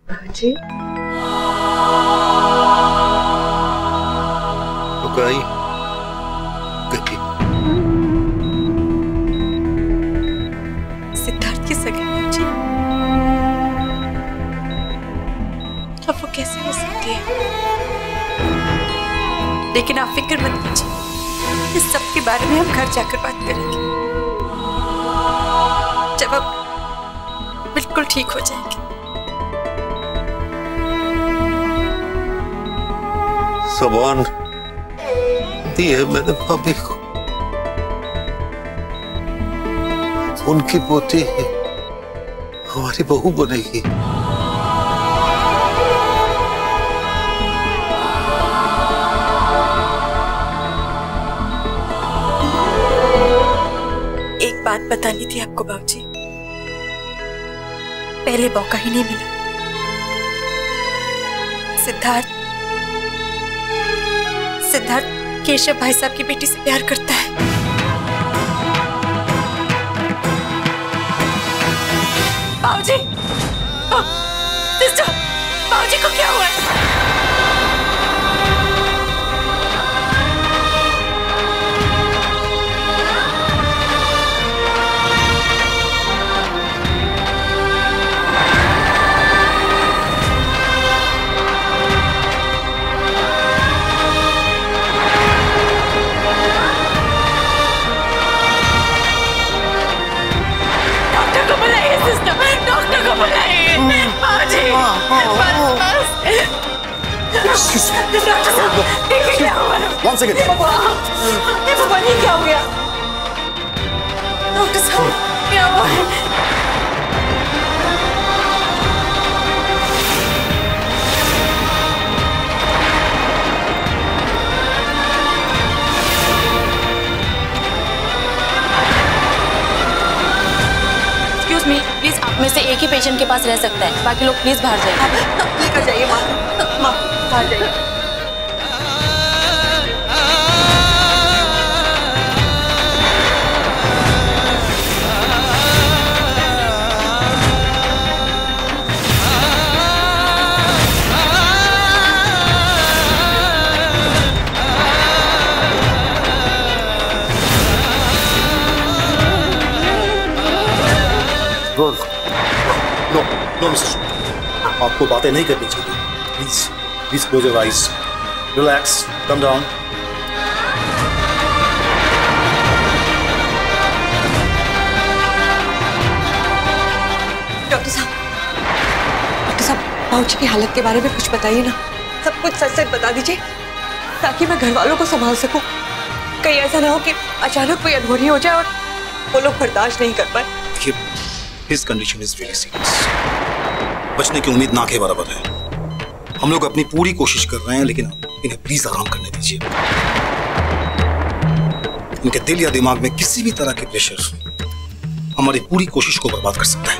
जी गई सिद्धार्थ की सगी जी, अब वो कैसे हो सकती है? लेकिन आप फिक्र मत कीजिए, इस सब के बारे में हम घर जाकर बात करेंगे जब आप बिल्कुल ठीक हो जाएंगे। सामान दी है मैंने भाभी को, उनकी पोती हमारी बहू बनेगी। एक बात बतानी थी आपको बाबूजी, पहले मौका ही नहीं मिला। सिद्धार्थ केशव भाई साहब की बेटी से प्यार करता है। बाबूजी, सिस्टर, बाबूजी को क्या हुआ है? One second. भगवान, ये क्या हो गया? डॉक्टर साहब, क्या हुआ है? Excuse me, प्लीज आप में से एक ही पेशेंट के पास रह सकता है, बाकी लोग प्लीज बाहर जाइए। लेकर जाइए माँ, बाहर जाइए। नो मिस्टर, आपको बातें नहीं करनी चाहिए। Please close your eyes, relax, come down. Doctor साहब, बाबूजी की हालत के बारे में कुछ बताइए ना, सब कुछ सच सच बता दीजिए ताकि मैं घर वालों को संभाल सकूं। कहीं ऐसा ना हो कि अचानक कोई अनहोनी हो जाए और वो लोग बर्दाश्त नहीं कर पाए। His condition is very serious. बचने की उम्मीद ना के बराबर है। हम लोग अपनी पूरी कोशिश कर रहे हैं, लेकिन इन्हें प्लीज आराम करने दीजिए। इनके दिल या दिमाग में किसी भी तरह के प्रेशर हमारी पूरी कोशिश को बर्बाद कर सकता है।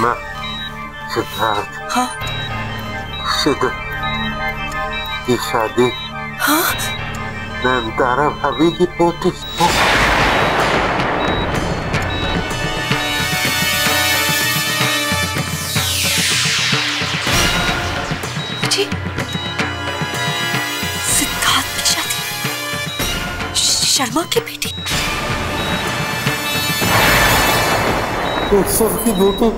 मैं सिद्धार्थ, हाँ? सिद्ध की शादी, हाँ? नयनतारा भाभी की पोती। जी, सिद्धार्थ की शादी शर्मा की बेटी। की बेटी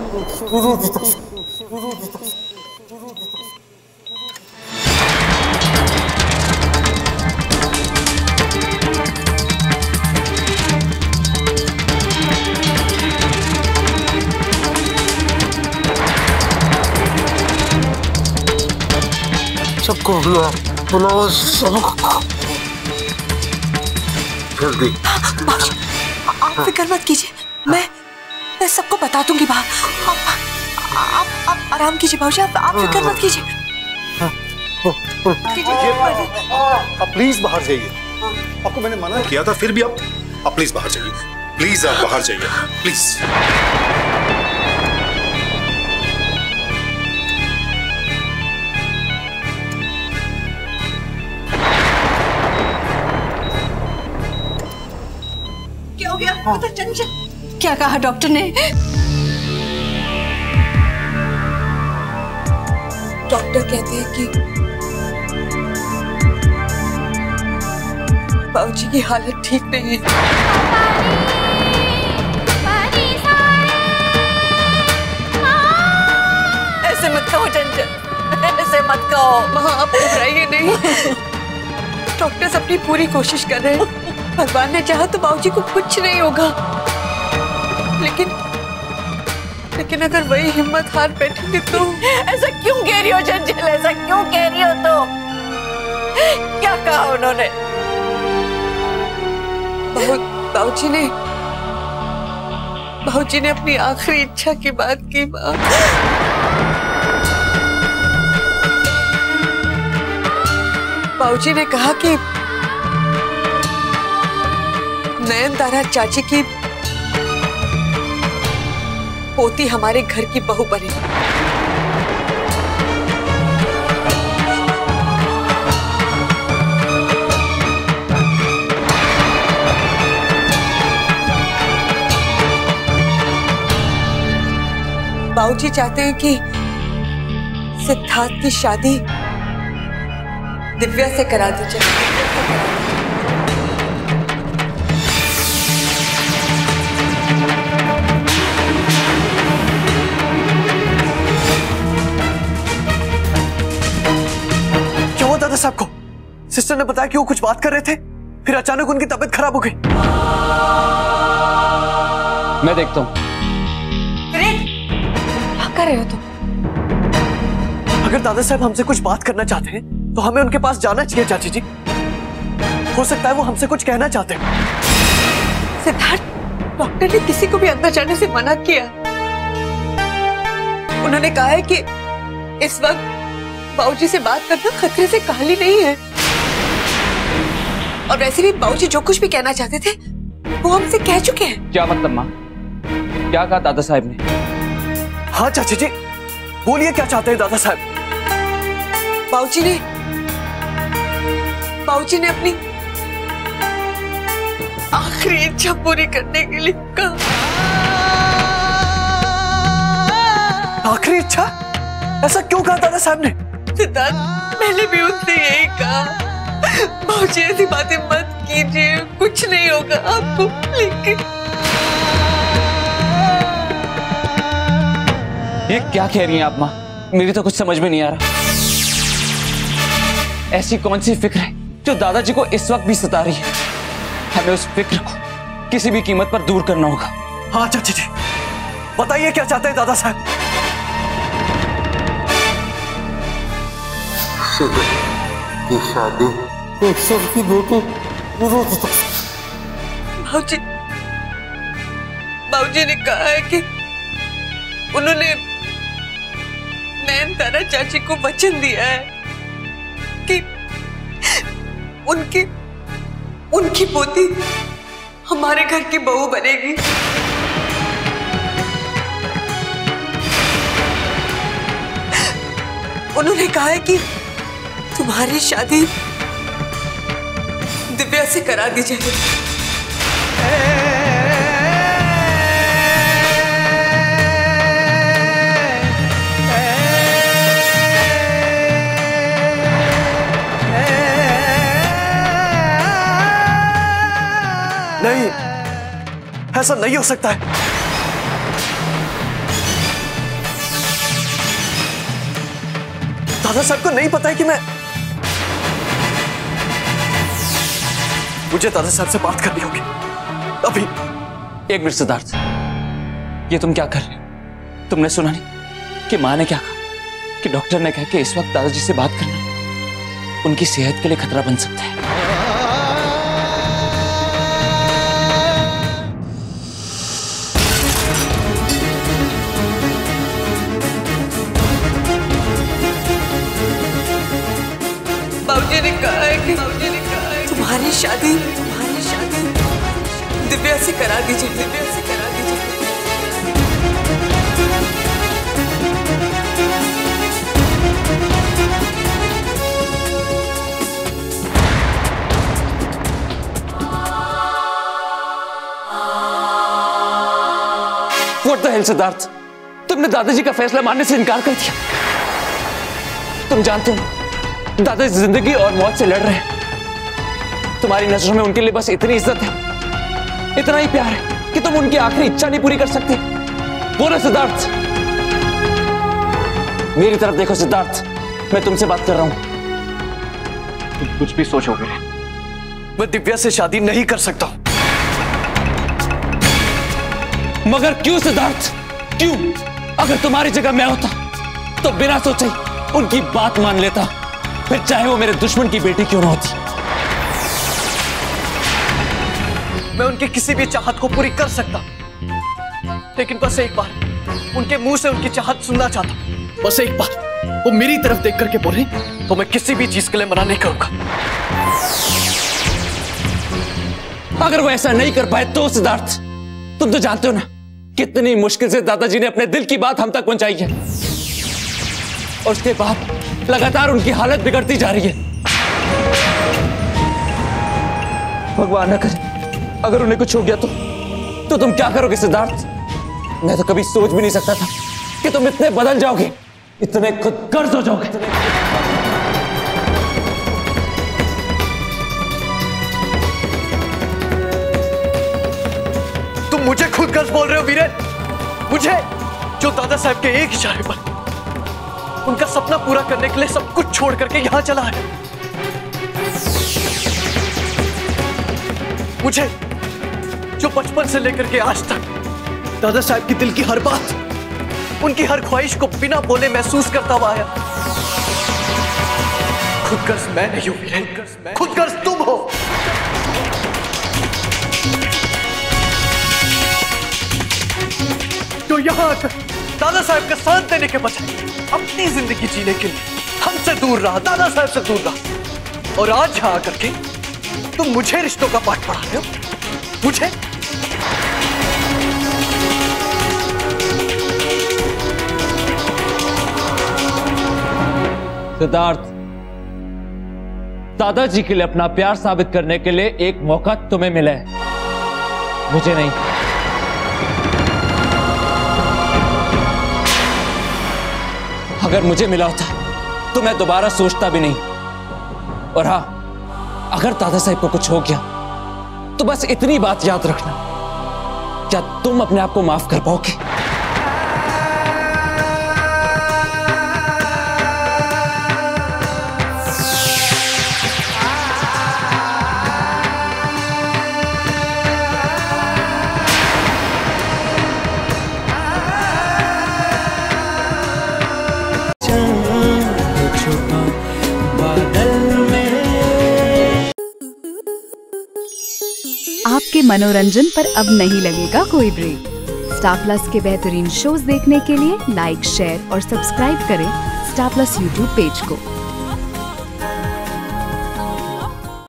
सबको बुलाओ सबको। जल्दी। बाबूजी, आप फिक्र मत कीजिए, मैं सबको बता दूंगी। आप आराम कीजिए बाबूजी, आप फिक्र मत कीजिए। आप प्लीज बाहर जाइए। आपको मैंने मना किया था, फिर भी आप प्लीज बाहर जाइए। प्लीज आप बाहर जाइए, प्लीज। क्या हो गया? चंचल, क्या कहा डॉक्टर ने? डॉक्टर कहते हैं कि बाबूजी की हालत ठीक नहीं है। ऐसे मत कहो चंचल, ऐसे मत कहो। माँ, आप घबराइए नहीं। डॉक्टर्स अपनी पूरी कोशिश कर रहे हैं। भगवान ने चाहा तो बाबूजी को कुछ नहीं होगा। लेकिन अगर वही हिम्मत हार बैठेंगे तो। ऐसा क्यों कह रही हो चंचल? ऐसा क्यों कह रही हो तुम? क्या कहा उन्होंने? बाबूजी ने अपनी आखिरी इच्छा की बात की। माँ, बाबूजी ने कहा कि नयनतारा चाची की पोती हमारे घर की बहू बनेगी। बाबूजी चाहते हैं कि सिद्धार्थ की शादी दिव्या से करा दी जाए। क्या हुआ दादा साहब को? सिस्टर ने बताया कि वो कुछ बात कर रहे थे, फिर अचानक उनकी तबीयत खराब हो गई। मैं देखता हूँ। क्या कर रहे हो तुम? अगर दादा साहब हमसे कुछ बात करना चाहते हैं तो हमें उनके पास जाना चाहिए चाची जी। हो सकता है वो हमसे कुछ कहना चाहते हैं। सिद्धार्थ, डॉक्टर ने किसी को भी अंदर जाने से मना किया। उन्होंने कहा है कि इस वक्त बाबूजी से बात करना खतरे से खाली नहीं है। और वैसे भी बाबूजी जो कुछ भी कहना चाहते थे वो हमसे कह चुके हैं। क्या मतलब माँ? क्या कहा दादा साहब ने? हाँ चाची जी, बोलिए क्या चाहते हैं दादा साहब? बाबूजी ने अपनी आखिरी इच्छा पूरी करने के लिए कहा। आखिरी इच्छा? ऐसा क्यों कहा दादा साहब ने? सिद्धार्थ, पहले भी उसने यही कहा। बाबूजी ऐसी बातें मत कीजिए, कुछ नहीं होगा आपको। लेकिन ये क्या कह रही हैं आप माँ? मेरी तो कुछ समझ में नहीं आ रहा। ऐसी कौन सी फिक्र है जो दादाजी को इस वक्त भी सता रही है? हमें उस फिक्र को किसी भी कीमत पर दूर करना होगा। हाँ चाची जी, बताइए क्या चाहते हैं दादा साहब? की शादी की बेटी। बाबूजी ने कहा है कि उन्होंने नयनतारा चाची को वचन दिया है कि उनकी पोती हमारे घर की बहू बनेगी। उन्होंने कहा है कि तुम्हारी शादी दिव्या से करा दी जाएगी। नहीं, ऐसा नहीं हो सकता है। दादा साहब को नहीं पता है कि मुझे दादा साहब से बात करनी होगी अभी। एक मिनट सिद्धार्थ, ये तुम क्या कर रहे हो? तुमने सुना नहीं कि माँ ने क्या कहा? कि डॉक्टर ने कहा कि इस वक्त दादाजी से बात करना उनकी सेहत के लिए खतरा बन सकता है। बाबूजी ने कहा है कि तुम्हारी शादी दिव्या से करा दीजिए, दिव्या से करा दीजिए। What the hell, Siddharth? तुमने दादाजी का फैसला मानने से इनकार कर दिया। तुम जानते हो दादाजी जिंदगी और मौत से लड़ रहे हैं। तुम्हारी नजरों में उनके लिए बस इतनी इज्जत है, इतना ही प्यार है कि तुम उनकी आखिरी इच्छा नहीं पूरी कर सकते। बोलो सिद्धार्थ। मेरी तरफ देखो सिद्धार्थ, मैं तुमसे बात कर रहा हूं। तुम कुछ भी सोचोगे, मैं दिव्या से शादी नहीं कर सकता। मगर क्यों सिद्धार्थ, क्यों? अगर तुम्हारी जगह मैं होता तो बिना सोचे उनकी बात मान लेता, फिर चाहे वो मेरे दुश्मन की बेटी क्यों ना होती। मैं उनकी किसी भी चाहत को पूरी कर सकता, लेकिन बस एक बार उनके मुंह से उनकी चाहत सुनना चाहता। बस एक बार वो मेरी तरफ देख करके बोले तो मैं किसी भी चीज के लिए मना नहीं करूंगा। अगर वो ऐसा नहीं कर पाए तो सिद्धार्थ, तुम तो जानते हो ना कितनी मुश्किल से दादाजी ने अपने दिल की बात हम तक पहुंचाई है, और उसके बाद लगातार उनकी हालत बिगड़ती जा रही है। भगवान न करे अगर उन्हें कुछ हो गया तो तुम क्या करोगे सिद्धार्थ? मैं तो कभी सोच भी नहीं सकता था कि तुम इतने बदल जाओगे, इतने खुदगर्ज हो जाओगे। तुम मुझे खुदगर्ज बोल रहे हो वीरेन? मुझे, जो दादा साहब के एक इशारे पर उनका सपना पूरा करने के लिए सब कुछ छोड़ करके यहां चला है। मुझे, जो बचपन से लेकर के आज तक दादा साहब की दिल की हर बात, उनकी हर ख्वाहिश को बिना बोले महसूस करता हुआ आया। खुदगर्ज मैं नहीं हूं वीरेन, खुदगर्ज तुम हो। तो यहां आकर दादा साहब का साथ देने के बजाय अपनी जिंदगी जीने के लिए हमसे दूर रहा, दादा साहब से दूर रहा, और आज यहां आकर के तुम मुझे रिश्तों का पाठ पढ़ा रहे हो। मुझे सिद्धार्थ, दादाजी के लिए अपना प्यार साबित करने के लिए एक मौका तुम्हें मिला है, मुझे नहीं। अगर मुझे मिला होता तो मैं दोबारा सोचता भी नहीं। और हाँ, अगर दादा साहब को कुछ हो गया तो बस इतनी बात याद रखना, क्या तुम अपने आप को माफ कर पाओगे? आपके मनोरंजन पर अब नहीं लगेगा कोई ब्रेक। स्टार प्लस के बेहतरीन शोज देखने के लिए लाइक, शेयर और सब्सक्राइब करें स्टार प्लस यूट्यूब पेज को।